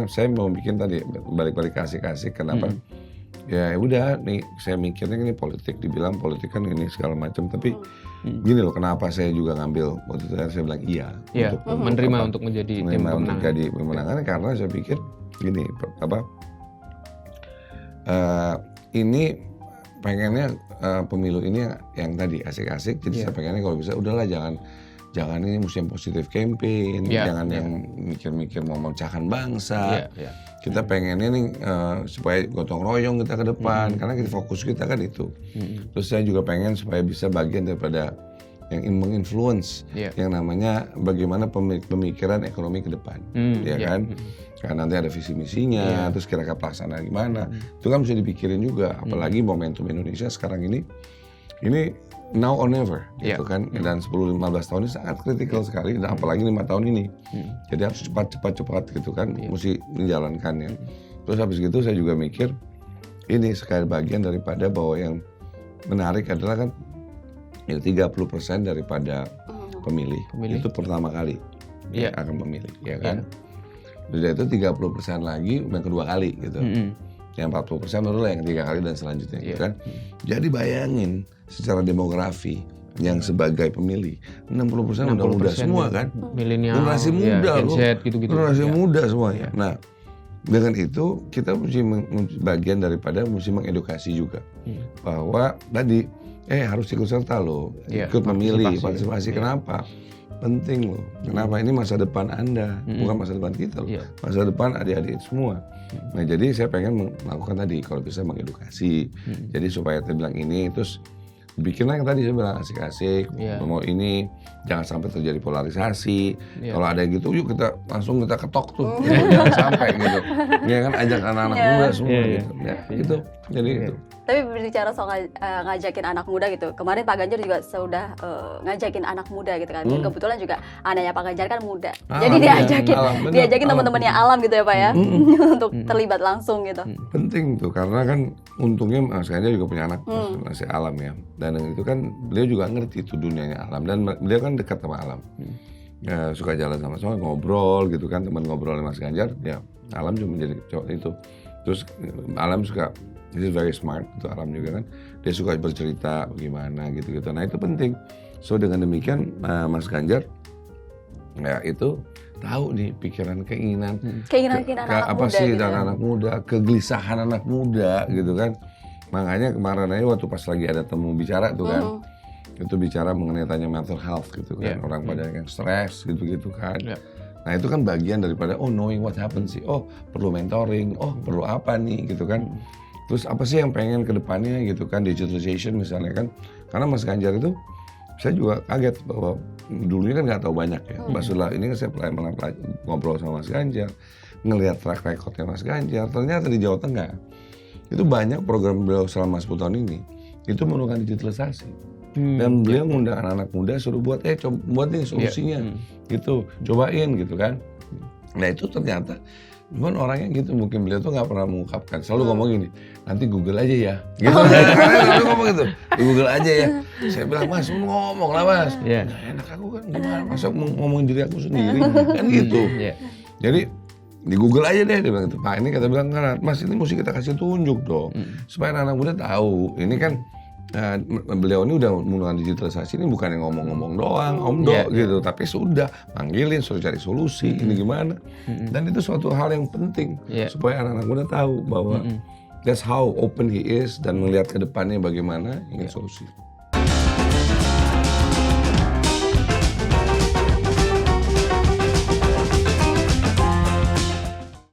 saya mau bikin tadi balik-balik kasih kenapa? Ya udah nih saya mikirnya ini politik, dibilang politik kan ini segala macam, tapi gini loh, kenapa saya juga ngambil waktu itu saya bilang iya menerima untuk menjadi tim pemenangan karena saya pikir gini ini pengennya pemilu ini yang tadi asik-asik, jadi saya pengennya kalau bisa udahlah jangan ini musim positif campaign, jangan yang mikir-mikir mau memecahkan bangsa. Kita pengennya nih supaya gotong royong kita ke depan, karena kita fokus kita kan itu. Terus saya juga pengen supaya bisa bagian daripada yang menginfluence yang namanya bagaimana pemikiran ekonomi ke depan, kan? Karena nanti ada visi misinya, terus kira-kira pelaksanaan gimana, itu kan bisa dipikirin juga. Apalagi momentum Indonesia sekarang ini now or never, gitu kan. Dan 10-15 tahun ini sangat kritikal sekali, dan apalagi 5 tahun ini. Jadi harus cepat gitu kan, mesti menjalankannya. Terus habis gitu saya juga mikir, ini sekali bagian daripada bahwa yang menarik adalah kan, 30% daripada pemilih. Itu pertama kali akan memilih, ya kan. Sudah itu 30% lagi yang kedua kali gitu. Yang 40% baru yang 3 kali dan selanjutnya, gitu kan. Jadi bayangin secara demografi yang sebagai pemilih 60% udah muda semua kan, milenial, generasi muda loh, generasi muda semuanya. Nah dengan itu kita mesti bagian daripada mesti mengedukasi juga bahwa tadi harus ikut serta loh, ikut memilih, partisipasi. Kenapa? Penting loh. Kenapa? Ini masa depan Anda, bukan masa depan kita loh. Masa depan adik-adik semua. Nah jadi saya pengen melakukan tadi kalau bisa mengedukasi. Jadi supaya saya bilang ini terus bikinlah yang tadi saya bilang asik-asik. Mau ini jangan sampai terjadi polarisasi. Kalau ada yang gitu yuk kita langsung ketok tuh. Jangan sampai gitu. Ya kan ajak anak-anak muda semua gitu. Ya gitu. Jadi itu. Tapi berbicara soal ngajakin anak muda gitu, kemarin Pak Ganjar juga sudah ngajakin anak muda gitu kan. Kebetulan juga anaknya Pak Ganjar kan muda, jadi diajakin teman-temannya Alam gitu ya Pak ya, untuk terlibat langsung gitu. Penting tuh, karena kan untungnya Mas Ganjar juga punya anak masih Alam ya, dan itu kan beliau juga ngerti itu dunianya Alam, dan beliau kan dekat sama Alam. Suka jalan sama-sama, ngobrol gitu kan, teman ngobrol Mas Ganjar, ya Alam juga menjadi cowok itu. Terus Alam suka, dia very smart, itu Alam juga kan. Dia suka bercerita bagaimana gitu-gitu. Nah itu penting. So dengan demikian Mas Ganjar ya itu tahu nih pikiran keinginan apa sih gitu, anak muda, kegelisahan anak muda gitu kan. Makanya kemarin aja waktu pas lagi ada temu bicara tuh kan. Itu bicara mengenai tanya mental health gitu kan. Orang pada yang stres gitu-gitu kan. Nah itu kan bagian daripada knowing what happens sih. Perlu mentoring, perlu apa nih gitu kan. Terus apa sih yang pengen ke depannya gitu kan, digitalization misalnya kan. Karena Mas Ganjar itu, saya juga kaget bahwa dulunya kan nggak tahu banyak ya. Setelah ini kan saya ngobrol sama Mas Ganjar, ngelihat track recordnya Mas Ganjar, ternyata di Jawa Tengah, itu banyak program beliau selama 10 tahun ini, itu menggunakan digitalisasi. Dan beliau ngundang anak-anak muda, suruh buat, coba buat nih solusinya, gitu, cobain gitu kan. Nah itu ternyata, cuman orangnya gitu, mungkin beliau tuh nggak pernah mengungkapkan, selalu ngomong gini, nanti Google aja ya, gitu. Selalu ngomong gitu, di Google aja ya. Saya bilang, Mas, ngomong lah Mas. Nggak enak aku kan, gimana, masa ngomongin diri aku sendiri, kan gitu. Jadi, di Google aja deh, dia bilang gitu. Pak ini kata bilang, Mas ini mesti kita kasih tunjuk dong, supaya anak-anak muda tahu, ini kan beliau ini udah menggunakan digitalisasi, ini bukan yang ngomong-ngomong doang, omdo gitu, tapi sudah manggilin, suruh cari solusi, ini gimana. Dan itu suatu hal yang penting, supaya anak-anak muda tahu bahwa that's how open he is, dan melihat ke depannya bagaimana ingin solusi.